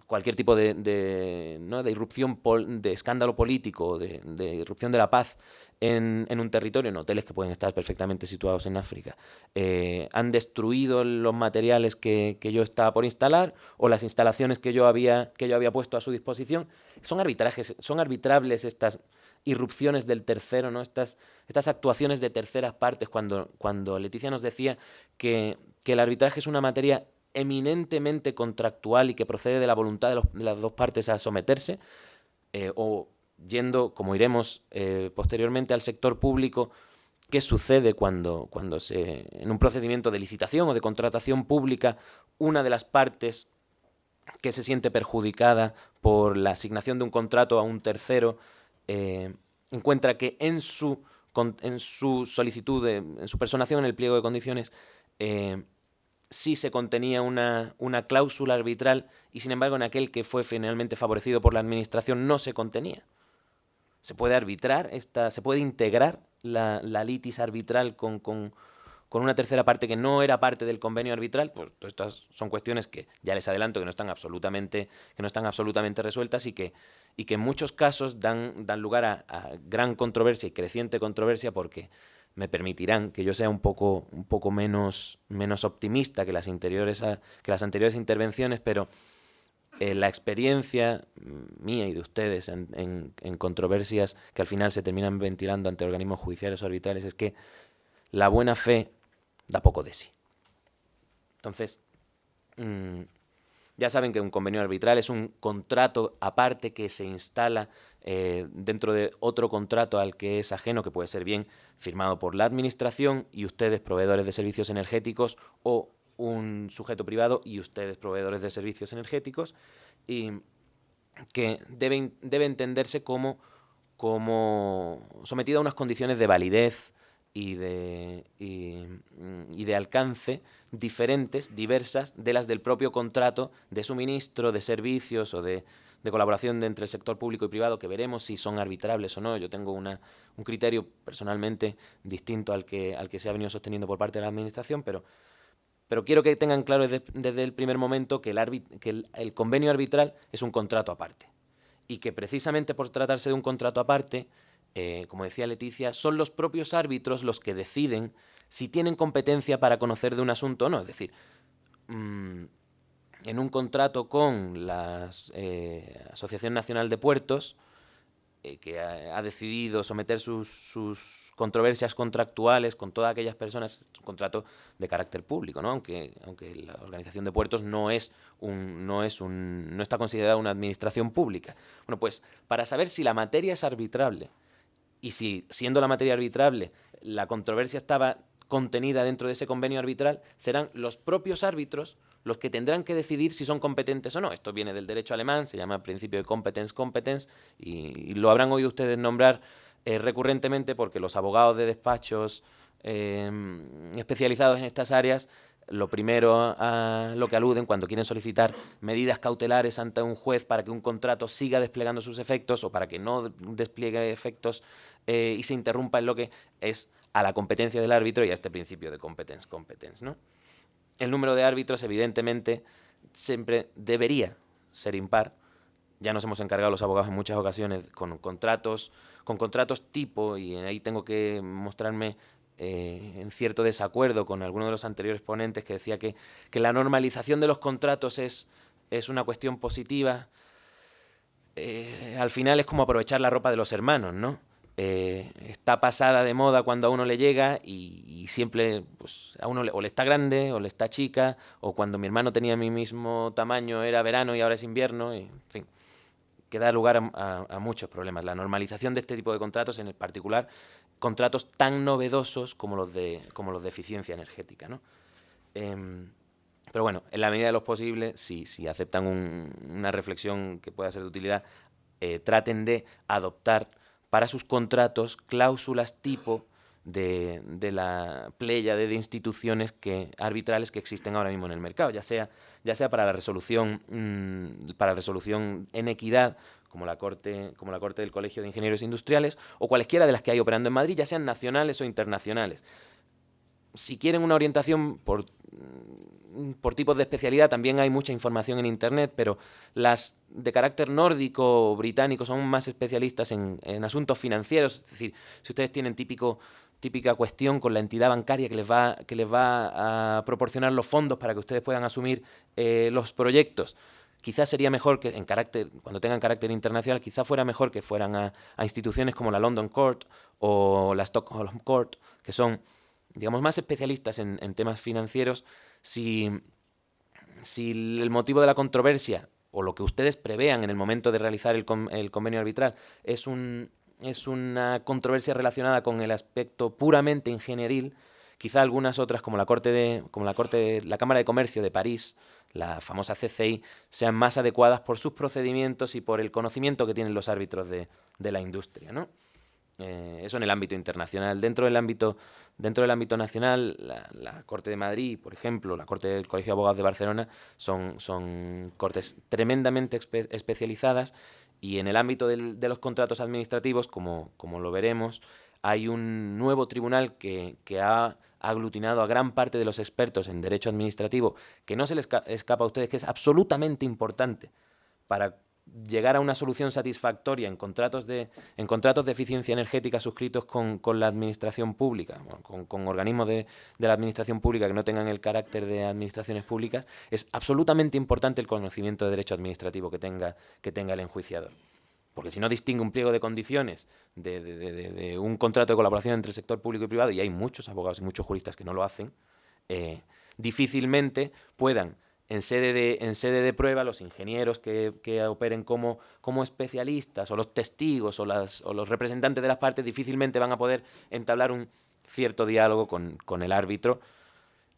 cualquier tipo ¿no?, de irrupción, de escándalo político, de irrupción de la paz en un territorio, en hoteles que pueden estar perfectamente situados en África, han destruido los materiales que yo estaba por instalar o las instalaciones que yo había puesto a su disposición. Son arbitrables estas irrupciones del tercero, ¿no? Estas actuaciones de terceras partes, cuando Leticia nos decía que el arbitraje es una materia eminentemente contractual y que procede de la voluntad de las dos partes a someterse, o yendo, como iremos posteriormente, al sector público, ¿qué sucede cuando en un procedimiento de licitación o de contratación pública, una de las partes que se siente perjudicada por la asignación de un contrato a un tercero encuentra que en su solicitud, en su personación en el pliego de condiciones, sí se contenía una cláusula arbitral y, sin embargo, en aquel que fue finalmente favorecido por la administración no se contenía? Se puede arbitrar, se puede integrar la litis arbitral con una tercera parte que no era parte del convenio arbitral. Pues todas estas son cuestiones que ya les adelanto que no están absolutamente resueltas y que en muchos casos dan lugar a gran controversia y creciente controversia, porque me permitirán que yo sea un poco menos optimista que las anteriores intervenciones, pero la experiencia mía y de ustedes en controversias que al final se terminan ventilando ante organismos judiciales o arbitrales es que la buena fe da poco de sí. Entonces, ya saben que un convenio arbitral es un contrato aparte que se instala dentro de otro contrato al que es ajeno, que puede ser bien firmado por la administración y ustedes, proveedores de servicios energéticos, o un sujeto privado y ustedes, proveedores de servicios energéticos, y que debe entenderse como sometido a unas condiciones de validez y de alcance diferentes, diversas de las del propio contrato de suministro de servicios o de colaboración entre el sector público y privado, que veremos si son arbitrables o no. Yo tengo un criterio personalmente distinto al que se ha venido sosteniendo por parte de la administración, pero quiero que tengan claro desde el primer momento que el convenio arbitral es un contrato aparte, y que precisamente por tratarse de un contrato aparte, como decía Leticia, son los propios árbitros los que deciden si tienen competencia para conocer de un asunto o no. Es decir, en un contrato con la Asociación Nacional de Puertos, que ha decidido someter sus controversias contractuales con todas aquellas personas, es un contrato de carácter público, ¿no? Aunque la Organización de Puertos no está considerada una administración pública. Bueno, pues para saber si la materia es arbitrable y si, siendo la materia arbitrable, la controversia estaba contenida dentro de ese convenio arbitral, serán los propios árbitros los que tendrán que decidir si son competentes o no. Esto viene del derecho alemán, se llama principio de competence, y lo habrán oído ustedes nombrar recurrentemente, porque los abogados de despachos especializados en estas áreas, lo primero a lo que aluden cuando quieren solicitar medidas cautelares ante un juez para que un contrato siga desplegando sus efectos o para que no despliegue efectos y se interrumpa en lo que es a la competencia del árbitro y a este principio de competence, ¿no? El número de árbitros, evidentemente, siempre debería ser impar. Ya nos hemos encargado los abogados en muchas ocasiones con contratos tipo, y ahí tengo que mostrarme en cierto desacuerdo con alguno de los anteriores ponentes que decía que la normalización de los contratos es una cuestión positiva. Al final es como aprovechar la ropa de los hermanos, ¿no? Está pasada de moda cuando a uno le llega y siempre, pues, a uno o le está grande o le está chica, o cuando mi hermano tenía mi mismo tamaño era verano y ahora es invierno, y, en fin, que da lugar a muchos problemas. La normalización de este tipo de contratos, en particular contratos tan novedosos como los de eficiencia energética, ¿no? Pero bueno, en la medida de lo posible, si aceptan una reflexión que pueda ser de utilidad, traten de adoptar para sus contratos cláusulas tipo de la pléyade de instituciones arbitrales que existen ahora mismo en el mercado, ya sea para la resolución en equidad, como la Corte del Colegio de Ingenieros Industriales, o cualesquiera de las que hay operando en Madrid, ya sean nacionales o internacionales. Si quieren una orientación por tipos de especialidad también hay mucha información en Internet, pero las de carácter nórdico o británico son más especialistas en asuntos financieros. Es decir, si ustedes tienen típica cuestión con la entidad bancaria que les va a proporcionar los fondos para que ustedes puedan asumir los proyectos, quizás sería mejor que cuando tengan carácter internacional, quizás fuera mejor que fueran a instituciones como la London Court o la Stockholm Court, que son, digamos, más especialistas en temas financieros. Si el motivo de la controversia o lo que ustedes prevean en el momento de realizar el convenio arbitral es una controversia relacionada con el aspecto puramente ingenieril, quizá algunas otras, como la Cámara de Comercio de París, la famosa CCI, sean más adecuadas por sus procedimientos y por el conocimiento que tienen los árbitros de la industria, ¿no? Eso en el ámbito internacional. Dentro del ámbito nacional, la Corte de Madrid, por ejemplo, la Corte del Colegio de Abogados de Barcelona, son cortes tremendamente especializadas, y en el ámbito de los contratos administrativos, como lo veremos, hay un nuevo tribunal que ha aglutinado a gran parte de los expertos en derecho administrativo, que no se les escapa a ustedes, que es absolutamente importante para llegar a una solución satisfactoria en contratos de eficiencia energética suscritos con la administración pública, con organismos de la administración pública que no tengan el carácter de administraciones públicas. Es absolutamente importante el conocimiento de derecho administrativo que tenga el enjuiciador. Porque si no distingue un pliego de condiciones de un contrato de colaboración entre el sector público y privado, y hay muchos abogados y muchos juristas que no lo hacen, difícilmente puedan, en sede de prueba, los ingenieros que operen como especialistas, o los testigos, o los representantes de las partes, difícilmente van a poder entablar un cierto diálogo con el árbitro.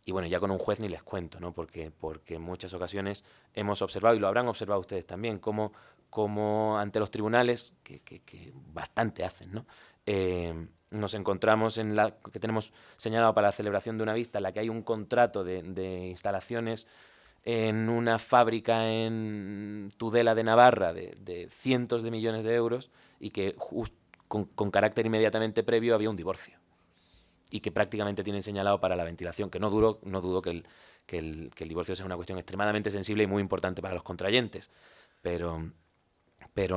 Y bueno, ya con un juez ni les cuento, ¿no? Porque en muchas ocasiones hemos observado, y lo habrán observado ustedes también, como ante los tribunales, que bastante hacen, ¿no? Nos encontramos que tenemos señalado para la celebración de una vista, en la que hay un contrato de instalaciones en una fábrica en Tudela de Navarra de cientos de millones de euros, y que con carácter inmediatamente previo había un divorcio, y que prácticamente tienen señalado para la ventilación, que no dudo que el divorcio sea una cuestión extremadamente sensible y muy importante para los contrayentes, pero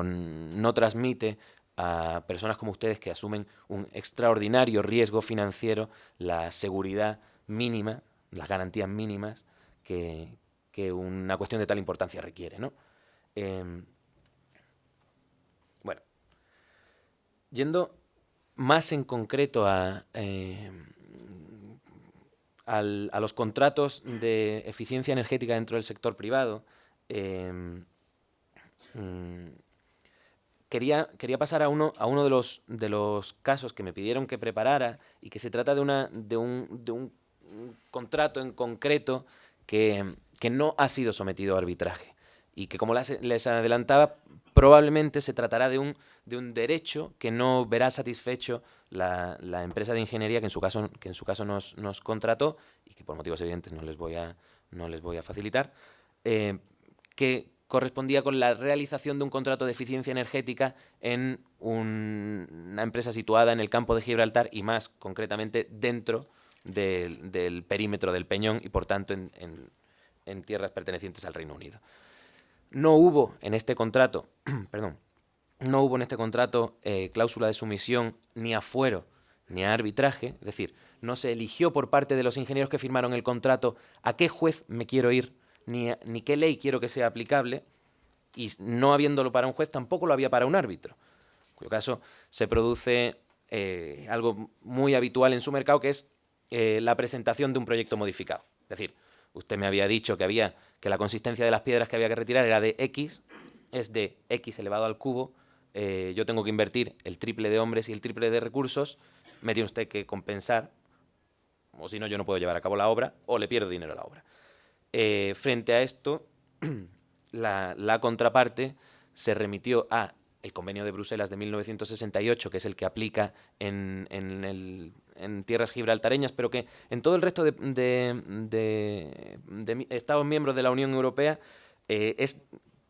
no transmite a personas como ustedes, que asumen un extraordinario riesgo financiero, la seguridad mínima, las garantías mínimas que una cuestión de tal importancia requiere, ¿no? Bueno, yendo más en concreto a los contratos de eficiencia energética dentro del sector privado, quería pasar a uno de los casos que me pidieron que preparara, y que se trata de un contrato en concreto que no ha sido sometido a arbitraje, y que, como les adelantaba, probablemente se tratará de un derecho que no verá satisfecho la empresa de ingeniería que en su caso nos contrató, y que por motivos evidentes no les voy a facilitar, que correspondía con la realización de un contrato de eficiencia energética en una empresa situada en el campo de Gibraltar, y más concretamente dentro del perímetro del Peñón, y por tanto en tierras pertenecientes al Reino Unido. No hubo en este contrato cláusula de sumisión, ni a fuero, ni a arbitraje. Es decir, no se eligió por parte de los ingenieros que firmaron el contrato a qué juez me quiero ir, ni qué ley quiero que sea aplicable, y no habiéndolo para un juez, tampoco lo había para un árbitro. En cuyo caso se produce algo muy habitual en su mercado, que es la presentación de un proyecto modificado. Es decir, usted me había dicho que la consistencia de las piedras que había que retirar era de X, es de X elevado al cubo, yo tengo que invertir el triple de hombres y el triple de recursos, me tiene usted que compensar, o si no, yo no puedo llevar a cabo la obra, o le pierdo dinero a la obra. Frente a esto, la contraparte se remitió a el Convenio de Bruselas de 1968, que es el que aplica en tierras gibraltareñas, pero que en todo el resto de Estados miembros de la Unión Europea es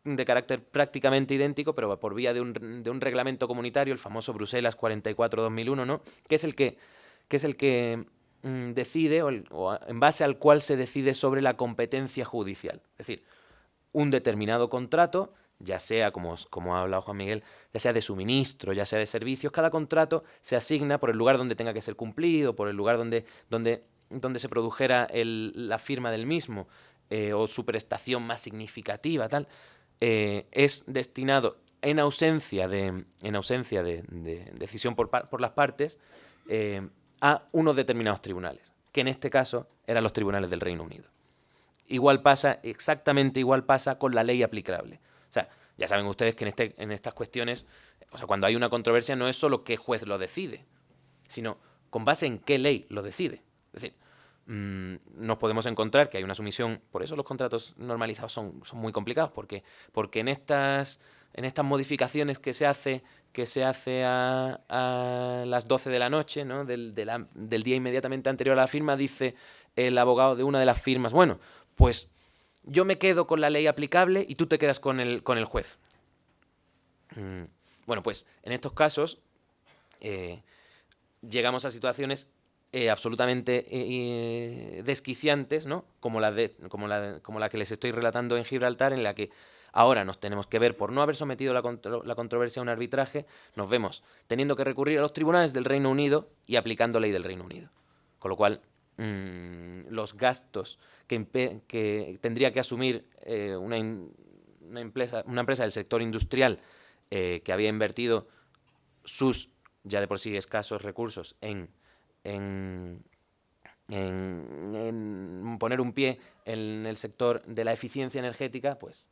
de carácter prácticamente idéntico, pero por vía de un reglamento comunitario, el famoso Bruselas 44/2001, ¿no? que es el que decide en base al cual se decide sobre la competencia judicial. Es decir, un determinado contrato, ya sea, como ha hablado Juan Miguel, ya sea de suministro, ya sea de servicios, cada contrato se asigna por el lugar donde tenga que ser cumplido, por el lugar donde se produjera la firma del mismo, o su prestación más significativa, tal, es destinado en ausencia de decisión por las partes a unos determinados tribunales, que en este caso eran los tribunales del Reino Unido. Exactamente igual pasa con la ley aplicable. O sea, ya saben ustedes que en estas cuestiones, o sea, cuando hay una controversia no es solo qué juez lo decide, sino con base en qué ley lo decide. Es decir, nos podemos encontrar que hay una sumisión, por eso los contratos normalizados son muy complicados, porque en estas modificaciones que se hace a las 12 de la noche, ¿no? del día inmediatamente anterior a la firma, dice el abogado de una de las firmas, bueno, pues yo me quedo con la ley aplicable y tú te quedas con el juez. Bueno, pues en estos casos llegamos a situaciones absolutamente desquiciantes, ¿no? Como la que les estoy relatando en Gibraltar, en la que ahora nos tenemos que ver, por no haber sometido la controversia a un arbitraje, nos vemos teniendo que recurrir a los tribunales del Reino Unido y aplicando ley del Reino Unido. Con lo cual, los gastos que tendría que asumir una empresa del sector industrial que había invertido sus ya de por sí escasos recursos en poner un pie en el sector de la eficiencia energética, pues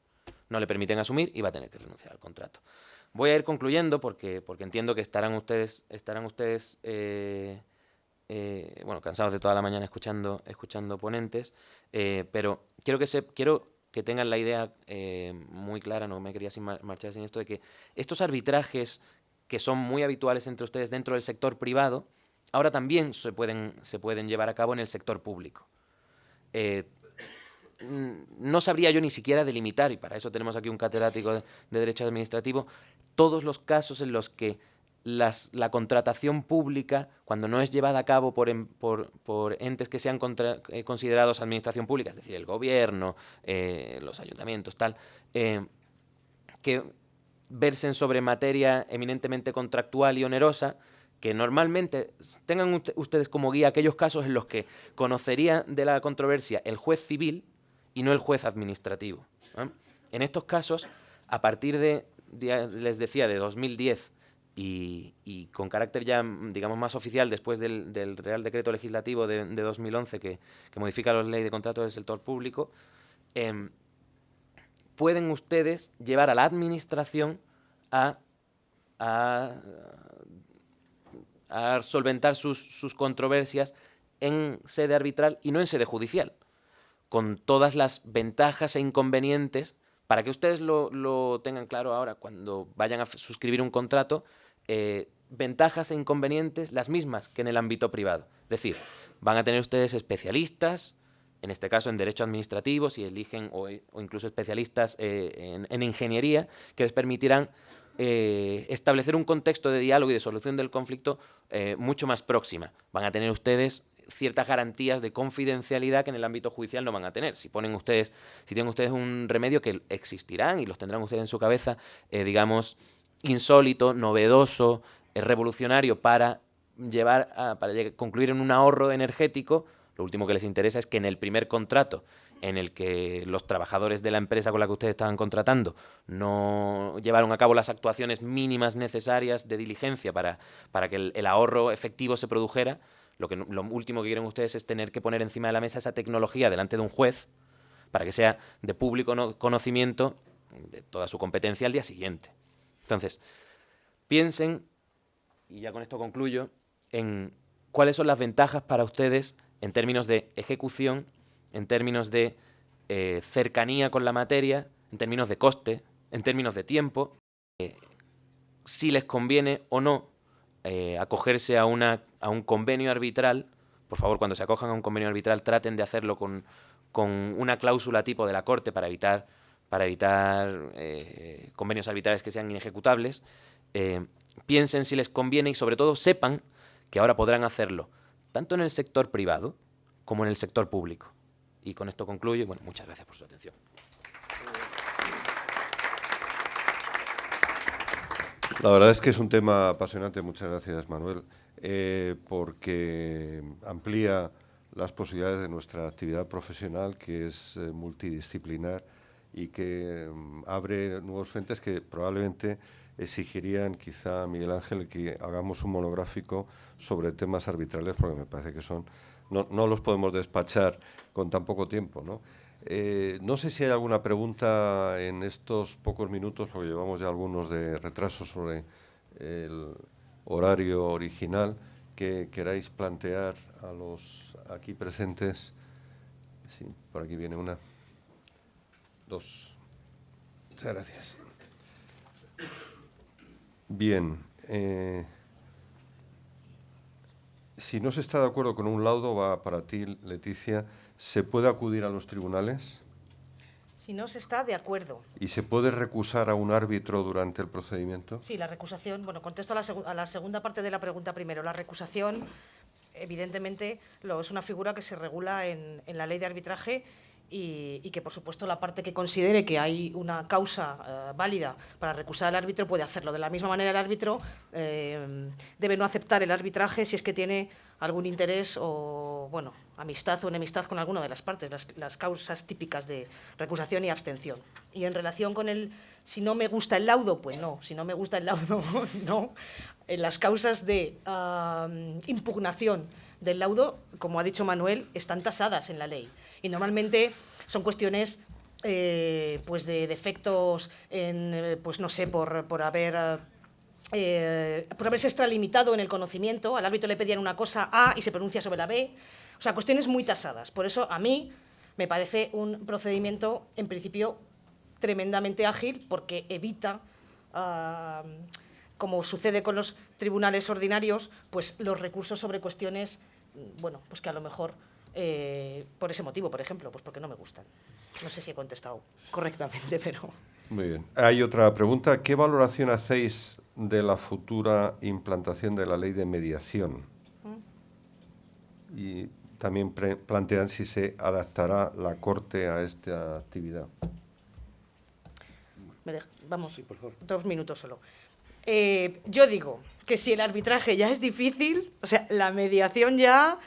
no le permiten asumir y va a tener que renunciar al contrato. Voy a ir concluyendo porque entiendo que estarán ustedes cansados de toda la mañana escuchando ponentes, pero quiero que tengan la idea muy clara, no me quería marchar sin esto, de que estos arbitrajes que son muy habituales entre ustedes dentro del sector privado, ahora también se pueden llevar a cabo en el sector público. No sabría yo ni siquiera delimitar, y para eso tenemos aquí un catedrático de Derecho Administrativo, todos los casos en los que la contratación pública, cuando no es llevada a cabo por entes que sean considerados administración pública, es decir, el gobierno, los ayuntamientos, tal, que versen sobre materia eminentemente contractual y onerosa, que normalmente tengan ustedes como guía aquellos casos en los que conocería de la controversia el juez civil y no el juez administrativo. En estos casos, a partir les decía, de 2010 y con carácter ya, digamos, más oficial después del Real Decreto Legislativo de 2011 que modifica la Ley de Contratos del Sector Público, pueden ustedes llevar a la administración a solventar sus controversias en sede arbitral y no en sede judicial, con todas las ventajas e inconvenientes, para que ustedes lo tengan claro ahora cuando vayan a suscribir un contrato, ventajas e inconvenientes las mismas que en el ámbito privado. Es decir, van a tener ustedes especialistas, en este caso en derecho administrativo, si eligen, o incluso especialistas en ingeniería, que les permitirán establecer un contexto de diálogo y de solución del conflicto mucho más próxima. Van a tener ustedes ciertas garantías de confidencialidad que en el ámbito judicial no van a tener. Si tienen ustedes un remedio, que existirán y los tendrán ustedes en su cabeza, digamos, insólito, novedoso, revolucionario, para concluir en un ahorro energético, lo último que les interesa es que en el primer contrato en el que los trabajadores de la empresa con la que ustedes estaban contratando no llevaron a cabo las actuaciones mínimas necesarias de diligencia para que el ahorro efectivo se produjera, lo último que quieren ustedes es tener que poner encima de la mesa esa tecnología delante de un juez para que sea de público conocimiento de toda su competencia al día siguiente. Entonces, piensen, y ya con esto concluyo, en cuáles son las ventajas para ustedes en términos de ejecución, en términos de cercanía con la materia, en términos de coste, en términos de tiempo, si les conviene o no acogerse a un convenio arbitral. Por favor, cuando se acojan a un convenio arbitral, traten de hacerlo con una cláusula tipo de la Corte para evitar convenios arbitrales que sean inejecutables. Piensen si les conviene y, sobre todo, sepan que ahora podrán hacerlo tanto en el sector privado como en el sector público. Y con esto concluyo. Bueno, muchas gracias por su atención. La verdad es que es un tema apasionante, muchas gracias Manuel, porque amplía las posibilidades de nuestra actividad profesional, que es multidisciplinar y que abre nuevos frentes que probablemente exigirían quizá, Miguel Ángel, que hagamos un monográfico sobre temas arbitrales, porque me parece que son no los podemos despachar con tan poco tiempo, ¿no? No sé si hay alguna pregunta en estos pocos minutos, porque llevamos ya algunos de retraso sobre el horario original, que queráis plantear a los aquí presentes. Sí, por aquí viene una. Dos. Muchas gracias. Bien. Si no se está de acuerdo con un laudo, va para ti, Leticia. ¿Se puede acudir a los tribunales? Si no se está de acuerdo. ¿Y se puede recusar a un árbitro durante el procedimiento? Sí, la recusación, bueno, contesto a la segunda parte de la pregunta primero. La recusación, evidentemente, es una figura que se regula en la ley de arbitraje y que, por supuesto, la parte que considere que hay una causa válida para recusar al árbitro puede hacerlo. De la misma manera, el árbitro debe no aceptar el arbitraje si es que tiene algún interés o, bueno, amistad o enemistad con alguna de las partes, las causas típicas de recusación y abstención. Y en relación con si no me gusta el laudo, pues no. Si no me gusta el laudo, no. En las causas de impugnación del laudo, como ha dicho Manuel, están tasadas en la ley. Y normalmente son cuestiones pues de defectos, pues no sé, por haberse extralimitado en el conocimiento. Al árbitro le pedían una cosa A y se pronuncia sobre la B. O sea, cuestiones muy tasadas. Por eso, a mí me parece un procedimiento, en principio, tremendamente ágil, porque evita, como sucede con los tribunales ordinarios, pues los recursos sobre cuestiones, bueno, pues que a lo mejor, por ese motivo, por ejemplo, pues porque no me gustan. No sé si he contestado correctamente, pero... Muy bien. Hay otra pregunta. ¿Qué valoración hacéis de la futura implantación de la ley de mediación? Y también plantean si se adaptará la Corte a esta actividad. Vamos, sí, por favor. 2 minutos solo. Yo digo que si el arbitraje ya es difícil, o sea, la mediación ya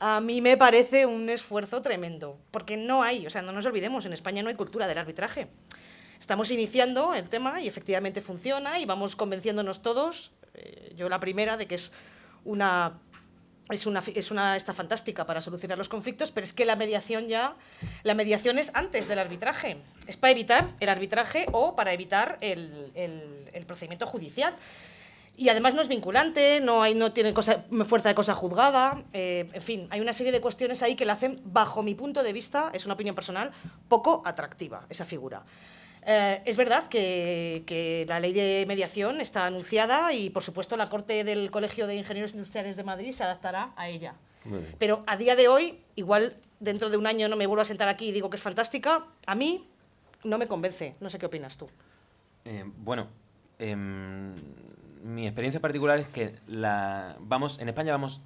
a mí me parece un esfuerzo tremendo, porque no hay, o sea, no nos olvidemos, en España no hay cultura del arbitraje. Estamos iniciando el tema y efectivamente funciona y vamos convenciéndonos todos, yo la primera, de que es una esta fantástica para solucionar los conflictos, pero es que la mediación es antes del arbitraje. Es para evitar el arbitraje o para evitar el procedimiento judicial. Y además no es vinculante, no tiene fuerza de cosa juzgada, en fin, hay una serie de cuestiones ahí que la hacen, bajo mi punto de vista, es una opinión personal, poco atractiva esa figura. Es verdad que la ley de mediación está anunciada y, por supuesto, la Corte del Colegio de Ingenieros Industriales de Madrid se adaptará a ella. Pero a día de hoy, igual dentro de un año no me vuelvo a sentar aquí y digo que es fantástica, a mí no me convence. No sé qué opinas tú. Mi experiencia particular es que en España vamos,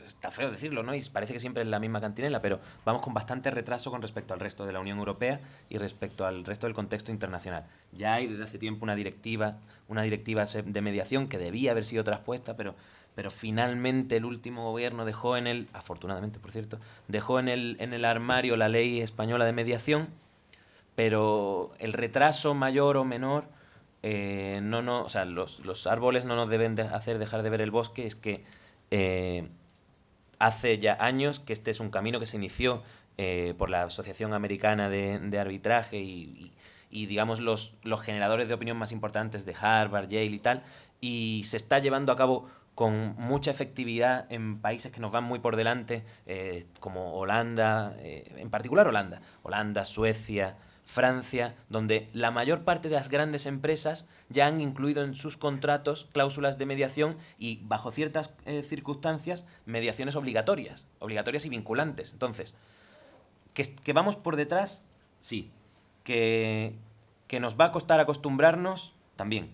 está feo decirlo, ¿no? Y parece que siempre es la misma cantinela, pero vamos con bastante retraso con respecto al resto de la Unión Europea y respecto al resto del contexto internacional. Ya hay desde hace tiempo una directiva de mediación que debía haber sido traspuesta, pero finalmente el último gobierno dejó afortunadamente por cierto, dejó en el armario la ley española de mediación, pero el retraso mayor o menor, o sea, los árboles no nos deben hacer dejar de ver el bosque, es que hace ya años que este es un camino que se inició por la Asociación Americana de Arbitraje y digamos los generadores de opinión más importantes de Harvard, Yale y tal, y se está llevando a cabo con mucha efectividad en países que nos van muy por delante, como Holanda, en particular Holanda, Suecia, Francia, donde la mayor parte de las grandes empresas ya han incluido en sus contratos cláusulas de mediación y, bajo ciertas circunstancias, mediaciones obligatorias y vinculantes. Entonces, ¿que vamos por detrás? Sí. ¿Que nos va a costar acostumbrarnos? También.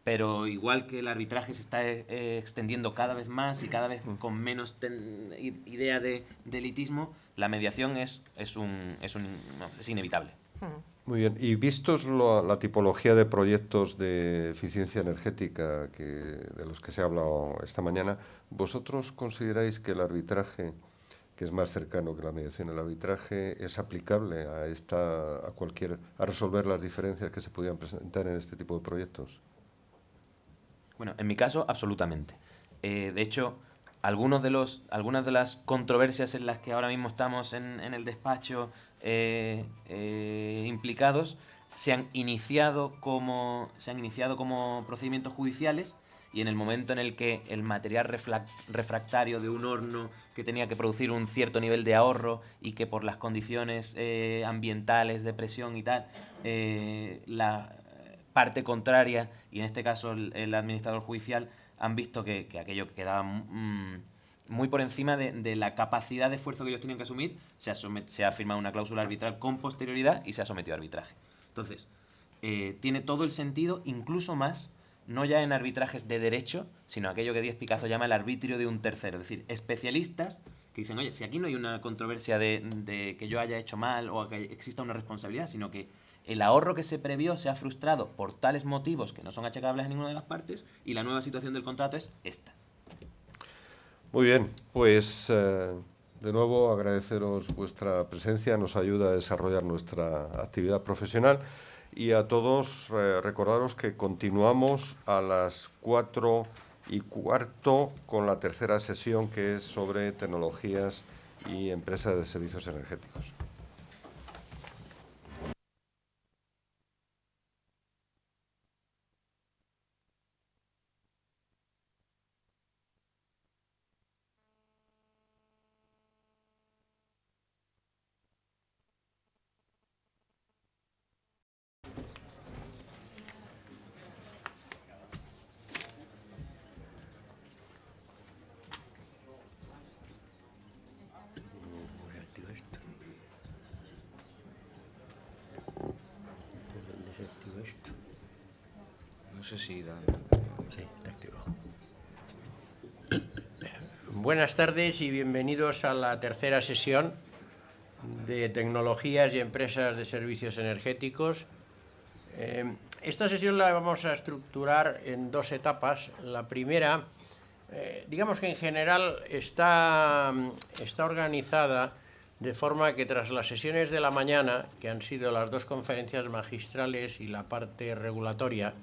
pero igual que el arbitraje se está extendiendo cada vez más y cada vez con menos idea de elitismo, la mediación es inevitable. Muy bien, y vistos la tipología de proyectos de eficiencia energética de los que se ha hablado esta mañana, ¿vosotros consideráis que el arbitraje, que es más cercano que la mediación, el arbitraje es aplicable a resolver las diferencias que se podían presentar en este tipo de proyectos? Bueno, en mi caso, absolutamente. De hecho, algunas de las controversias en las que ahora mismo estamos en el despacho implicados se han iniciado como procedimientos judiciales, y en el momento en el que el material refractario de un horno que tenía que producir un cierto nivel de ahorro y que por las condiciones ambientales de presión y tal, la parte contraria, y en este caso el administrador judicial, han visto que aquello quedaba muy por encima de la capacidad de esfuerzo que ellos tenían que asumir, se ha firmado una cláusula arbitral con posterioridad y se ha sometido a arbitraje. Entonces, tiene todo el sentido, incluso más, no ya en arbitrajes de derecho, sino aquello que Díez Picazo llama el arbitrio de un tercero. Es decir, especialistas que dicen, oye, si aquí no hay una controversia de que yo haya hecho mal o que exista una responsabilidad, sino que el ahorro que se previó se ha frustrado por tales motivos que no son achacables a ninguna de las partes, y la nueva situación del contrato es esta. Muy bien, pues de nuevo agradeceros vuestra presencia, nos ayuda a desarrollar nuestra actividad profesional, y a todos recordaros que continuamos a las 4:15 con la tercera sesión, que es sobre tecnologías y empresas de servicios energéticos. No sé si... Sí, está activo. Buenas tardes y bienvenidos a la tercera sesión de tecnologías y empresas de servicios energéticos. Esta sesión la vamos a estructurar en dos etapas. La primera, digamos que en general está organizada de forma que tras las sesiones de la mañana, que han sido las dos conferencias magistrales y la parte regulatoria,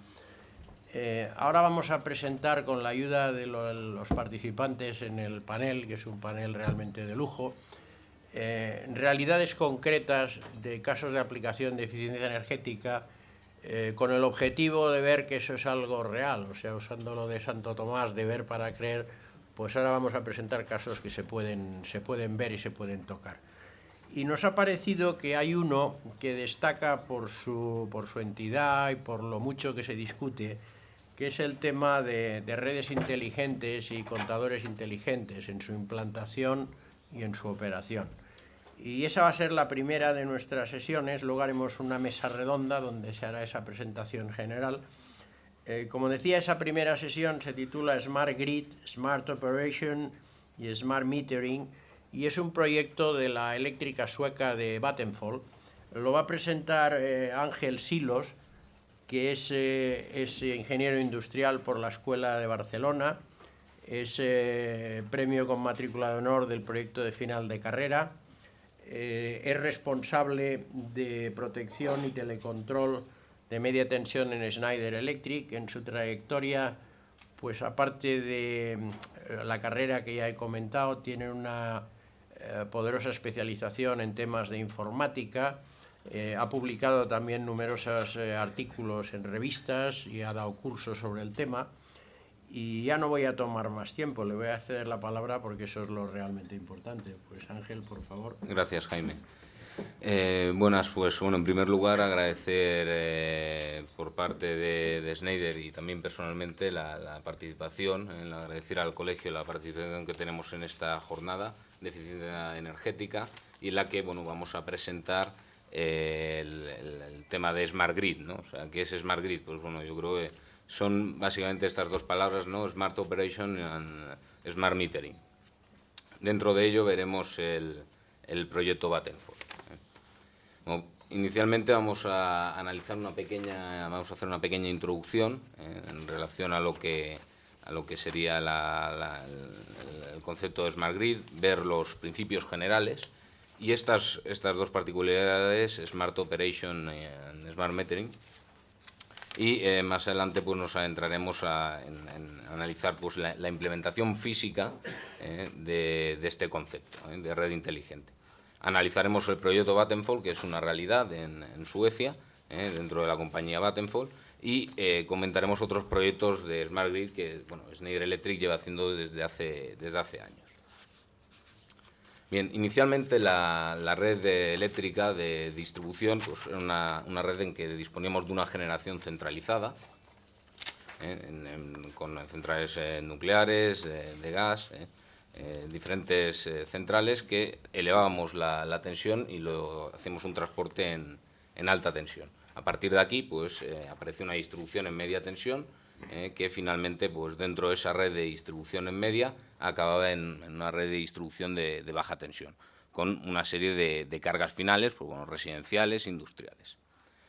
ahora vamos a presentar, con la ayuda de los participantes en el panel, que es un panel realmente de lujo, realidades concretas de casos de aplicación de eficiencia energética, con el objetivo de ver que eso es algo real. O sea, usando lo de Santo Tomás, de ver para creer, pues ahora vamos a presentar casos que se pueden ver y se pueden tocar. Y nos ha parecido que hay uno que destaca por su entidad y por lo mucho que se discute, que es el tema de redes inteligentes y contadores inteligentes en su implantación y en su operación. Y esa va a ser la primera de nuestras sesiones. Luego haremos una mesa redonda donde se hará esa presentación general. Como decía, esa primera sesión se titula Smart Grid, Smart Operation y Smart Metering, y es un proyecto de la eléctrica sueca de Vattenfall. Lo va a presentar Ángel Silos, que es ingeniero industrial por la Escuela de Barcelona, es premio con matrícula de honor del proyecto de final de carrera, es responsable de protección y telecontrol de media tensión en Schneider Electric. En su trayectoria, pues aparte de la carrera que ya he comentado, tiene una poderosa especialización en temas de informática. Ha publicado también numerosos artículos en revistas y ha dado cursos sobre el tema. Y ya no voy a tomar más tiempo, le voy a ceder la palabra porque eso es lo realmente importante. Pues Ángel, por favor. Gracias, Jaime. Buenas, pues bueno, en primer lugar agradecer por parte de Schneider y también personalmente la participación, agradecer al colegio la participación que tenemos en esta jornada de eficiencia energética, y en la que bueno, vamos a presentar el tema de Smart Grid, ¿no? O sea, ¿qué es Smart Grid? Pues bueno, yo creo que son básicamente estas dos palabras, ¿no? Smart Operation y Smart Metering. Dentro de ello veremos el proyecto Vattenfall. Bueno, inicialmente vamos a hacer una pequeña introducción en relación a lo que sería el concepto de Smart Grid, ver los principios generales y estas dos particularidades, Smart Operation y Smart Metering. Y más adelante pues, nos adentraremos en analizar pues, la implementación física de este concepto de red inteligente. Analizaremos el proyecto Vattenfall, que es una realidad en Suecia, dentro de la compañía Vattenfall, y comentaremos otros proyectos de Smart Grid que Schneider Electric lleva haciendo desde hace años. Bien, inicialmente la red eléctrica de distribución pues, era una red en que disponíamos de una generación centralizada, con centrales nucleares, de gas, diferentes centrales que elevábamos la tensión y hacíamos un transporte en alta tensión. A partir de aquí pues, aparece una distribución en media tensión que finalmente pues, dentro de esa red de distribución en media acababa en una red de distribución de baja tensión, con una serie de cargas finales pues, residenciales, industriales.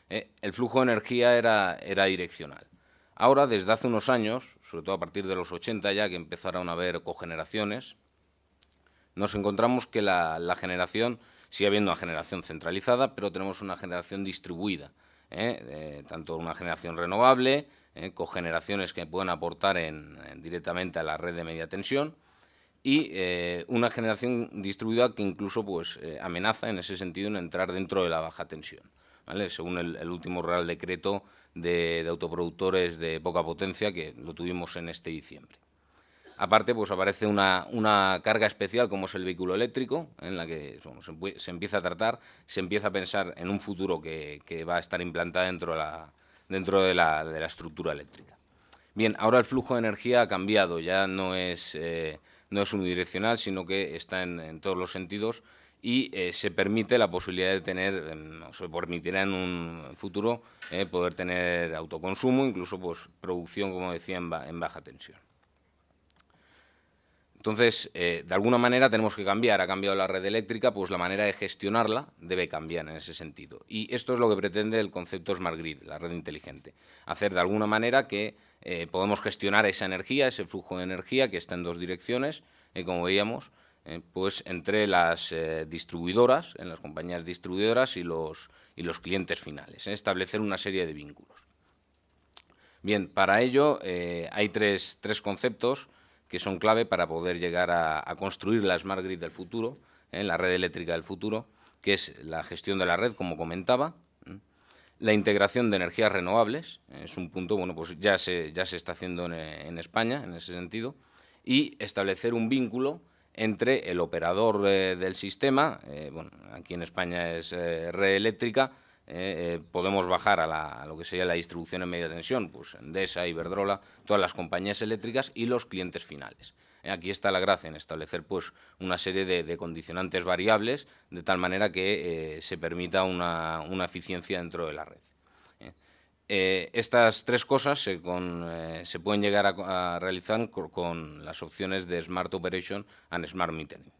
El flujo de energía era direccional. Ahora, desde hace unos años, sobre todo a partir de los 80 ya, que empezaron a haber cogeneraciones, nos encontramos que la generación, sigue habiendo una generación centralizada, pero tenemos una generación distribuida, tanto una generación renovable, cogeneraciones que pueden aportar directamente a la red de media tensión y una generación distribuida que incluso pues, amenaza en ese sentido en entrar dentro de la baja tensión, ¿vale? Según el último Real Decreto de autoproductores de poca potencia que lo tuvimos en este diciembre. Aparte, pues aparece una carga especial como es el vehículo eléctrico, en la que se empieza a tratar, se empieza a pensar en un futuro que va a estar implantada dentro de la estructura eléctrica. Bien, ahora el flujo de energía ha cambiado, ya no es unidireccional, sino que está en todos los sentidos y se permite la posibilidad de tener, se permitirá en un futuro poder tener autoconsumo, incluso pues, producción, como decía, en baja tensión. Entonces, de alguna manera tenemos que cambiar. Ha cambiado la red eléctrica, pues la manera de gestionarla debe cambiar en ese sentido. Y esto es lo que pretende el concepto Smart Grid, la red inteligente. Hacer de alguna manera que podemos gestionar esa energía, ese flujo de energía que está en dos direcciones, como veíamos, pues entre las distribuidoras, en las compañías distribuidoras y los clientes finales. Establecer una serie de vínculos. Bien, para ello hay tres conceptos que son clave para poder llegar a construir la Smart Grid del futuro, la red eléctrica del futuro, que es la gestión de la red, como comentaba, la integración de energías renovables, es un punto, bueno, pues ya se está haciendo en España, en ese sentido, y establecer un vínculo entre el operador del sistema, bueno, aquí en España es red eléctrica, podemos bajar a lo que sería la distribución en media tensión, pues Endesa, Iberdrola, todas las compañías eléctricas y los clientes finales. Aquí está la gracia en establecer pues, una serie de condicionantes variables de tal manera que se permita una eficiencia dentro de la red. Estas tres cosas se pueden llegar a realizar con las opciones de Smart Operation and Smart Metering.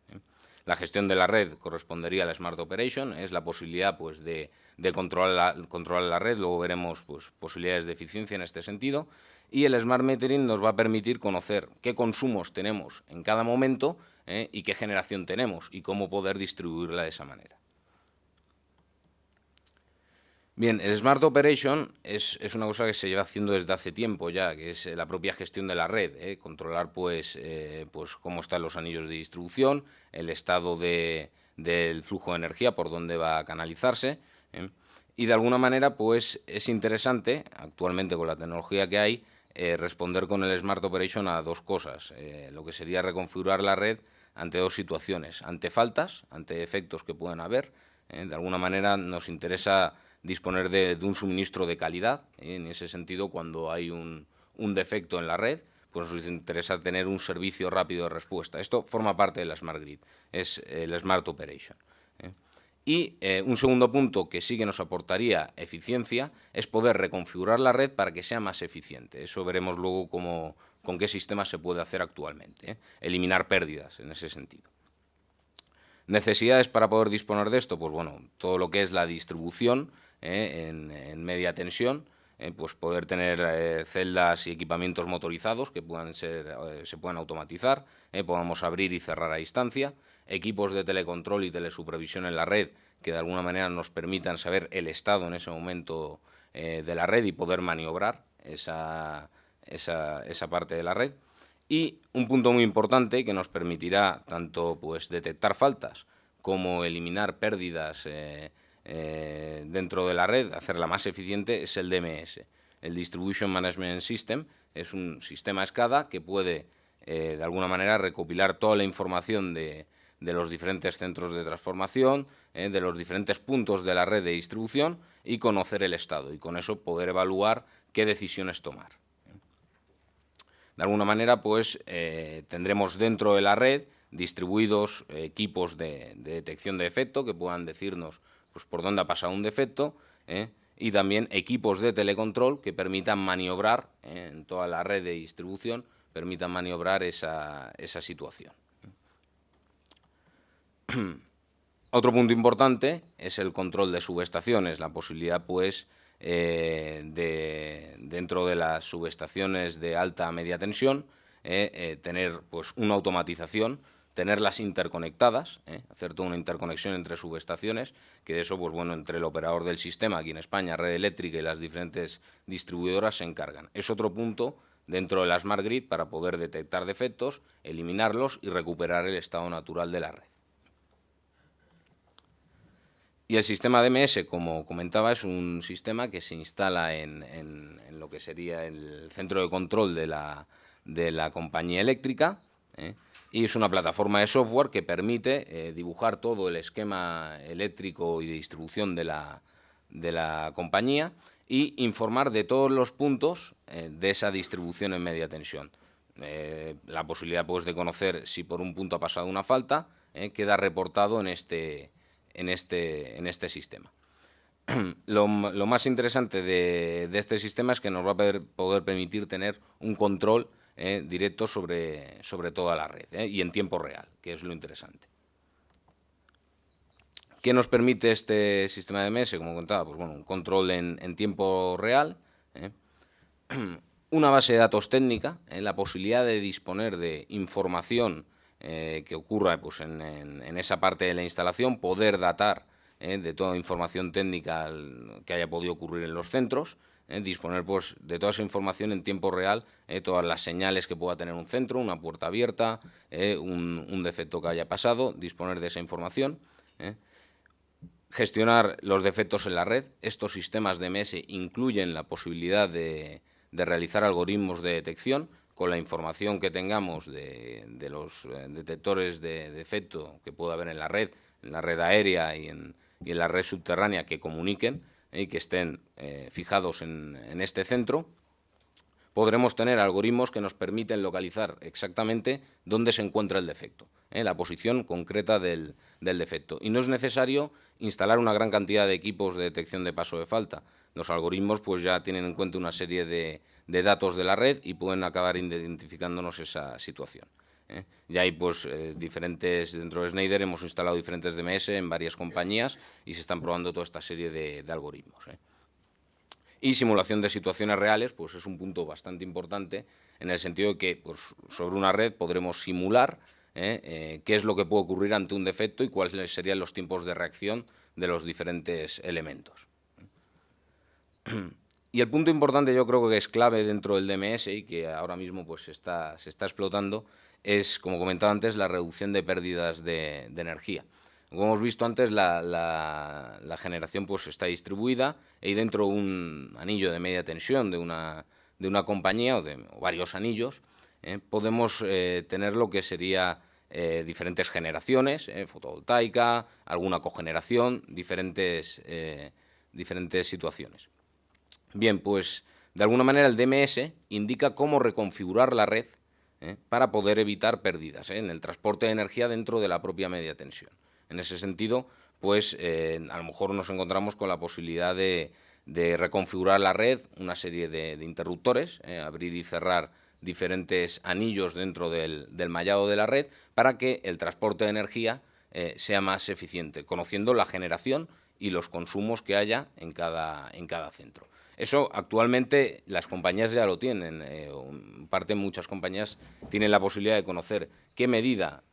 La gestión de la red correspondería a la Smart Operation, es la posibilidad pues, de controlar la red, luego veremos pues, posibilidades de eficiencia en este sentido, y el Smart Metering nos va a permitir conocer qué consumos tenemos en cada momento y qué generación tenemos y cómo poder distribuirla de esa manera. Bien, el Smart Operation es una cosa que se lleva haciendo desde hace tiempo ya, que es la propia gestión de la red, controlar pues cómo están los anillos de distribución, el estado del flujo de energía, por dónde va a canalizarse, y de alguna manera pues es interesante, actualmente con la tecnología que hay, responder con el Smart Operation a dos cosas, lo que sería reconfigurar la red ante dos situaciones, ante faltas, ante defectos que pueden haber, de alguna manera nos interesa disponer de un suministro de calidad. En ese sentido, cuando hay un defecto en la red, pues nos interesa tener un servicio rápido de respuesta. Esto forma parte de la Smart Grid, es el Smart Operation. Y un segundo punto que sí que nos aportaría eficiencia es poder reconfigurar la red para que sea más eficiente. Eso veremos luego con qué sistema se puede hacer actualmente, eliminar pérdidas en ese sentido. ¿Necesidades para poder disponer de esto? Pues bueno, todo lo que es la distribución en media tensión, pues poder tener celdas y equipamientos motorizados que se puedan automatizar, podamos abrir y cerrar a distancia, equipos de telecontrol y telesupervisión en la red que de alguna manera nos permitan saber el estado en ese momento de la red y poder maniobrar esa parte de la red. Y un punto muy importante que nos permitirá tanto pues, detectar faltas como eliminar pérdidas dentro de la red, hacerla más eficiente, es el DMS. El Distribution Management System es un sistema SCADA que puede de alguna manera recopilar toda la información de los diferentes centros de transformación, de los diferentes puntos de la red de distribución y conocer el estado y con eso poder evaluar qué decisiones tomar. De alguna manera, pues tendremos dentro de la red distribuidos equipos de detección de defecto que puedan decirnos pues, por dónde ha pasado un defecto y también equipos de telecontrol que permitan maniobrar en toda la red de distribución, permitan maniobrar esa situación. Otro punto importante es el control de subestaciones, la posibilidad, pues, dentro de las subestaciones de alta a media tensión, tener pues, una automatización, tenerlas interconectadas, hacer toda una interconexión entre subestaciones, que de eso, pues bueno, entre el operador del sistema, aquí en España, Red Eléctrica y las diferentes distribuidoras se encargan. Es otro punto dentro de la Smart Grid para poder detectar defectos, eliminarlos y recuperar el estado natural de la red. Y el sistema DMS, como comentaba, es un sistema que se instala en lo que sería el centro de control de la compañía eléctrica, y es una plataforma de software que permite dibujar todo el esquema eléctrico y de distribución de la compañía y informar de todos los puntos de esa distribución en media tensión. La posibilidad pues, de conocer si por un punto ha pasado una falta, queda reportado en este sistema. Lo más interesante de este sistema es que nos va a poder permitir tener un control directo sobre toda la red y en tiempo real, que es lo interesante. ¿Qué nos permite este sistema de DMS? Como contaba, pues bueno, un control en tiempo real, una base de datos técnica, la posibilidad de disponer de información que ocurra pues, en esa parte de la instalación, poder datar de toda información técnica que haya podido ocurrir en los centros, disponer pues, de toda esa información en tiempo real, todas las señales que pueda tener un centro, una puerta abierta, un defecto que haya pasado, disponer de esa información. Gestionar los defectos en la red. Estos sistemas DMS incluyen la posibilidad de realizar algoritmos de detección con la información que tengamos de los detectores de defecto que pueda haber en la red aérea y en la red subterránea que comuniquen y que estén fijados en este centro. Podremos tener algoritmos que nos permiten localizar exactamente dónde se encuentra el defecto, la posición concreta del defecto. Y no es necesario instalar una gran cantidad de equipos de detección de paso de falta. Los algoritmos pues, ya tienen en cuenta una serie de datos de la red y pueden acabar identificándonos esa situación. Ya hay pues, diferentes, dentro de Schneider hemos instalado diferentes DMS en varias compañías y se están probando toda esta serie de algoritmos. Y simulación de situaciones reales, pues es un punto bastante importante en el sentido de que pues, sobre una red podremos simular qué es lo que puede ocurrir ante un defecto y cuáles serían los tiempos de reacción de los diferentes elementos. Y el punto importante yo creo que es clave dentro del DMS y que ahora mismo pues, se está explotando es, como comentaba antes, la reducción de pérdidas de energía. Como hemos visto antes, la generación pues, está distribuida y dentro de un anillo de media tensión de una compañía o varios anillos podemos tener lo que sería diferentes generaciones, fotovoltaica, alguna cogeneración, diferentes situaciones. Bien, pues de alguna manera el DMS indica cómo reconfigurar la red para poder evitar pérdidas en el transporte de energía dentro de la propia media tensión. En ese sentido, pues a lo mejor nos encontramos con la posibilidad de reconfigurar la red, una serie de interruptores, abrir y cerrar diferentes anillos dentro del mallado de la red para que el transporte de energía sea más eficiente, conociendo la generación y los consumos que haya en cada centro. Eso actualmente las compañías ya lo tienen. En parte muchas compañías tienen la posibilidad de conocer qué medida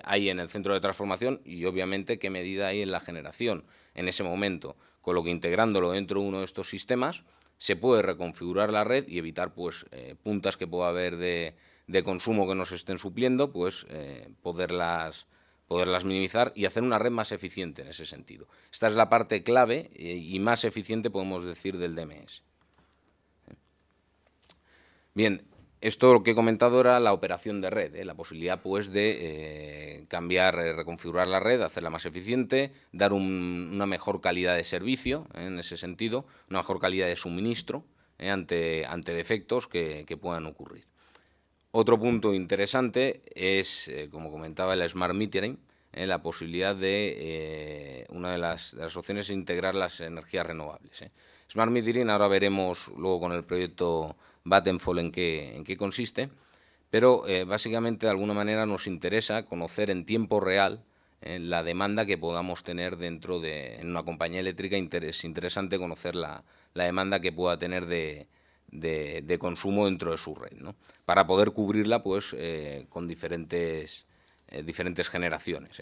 hay en el centro de transformación y obviamente qué medida hay en la generación en ese momento, con lo que integrándolo dentro de uno de estos sistemas se puede reconfigurar la red y evitar pues puntas que pueda haber de consumo que nos estén supliendo, pues poderlas minimizar y hacer una red más eficiente en ese sentido. Esta es la parte clave y más eficiente, podemos decir, del DMS. Bien, esto lo que he comentado era la operación de red, la posibilidad pues de cambiar, reconfigurar la red, hacerla más eficiente, dar una mejor calidad de servicio, en ese sentido, una mejor calidad de suministro ante defectos que puedan ocurrir. Otro punto interesante es, como comentaba, el Smart Metering, la posibilidad de, una de las opciones es integrar las energías renovables. Smart Metering, ahora veremos luego con el proyecto Vattenfall en qué consiste, pero básicamente de alguna manera nos interesa conocer en tiempo real la demanda que podamos tener dentro en una compañía eléctrica. Es interesante conocer la demanda que pueda tener de consumo dentro de su red, ¿no? Para poder cubrirla pues con diferentes generaciones.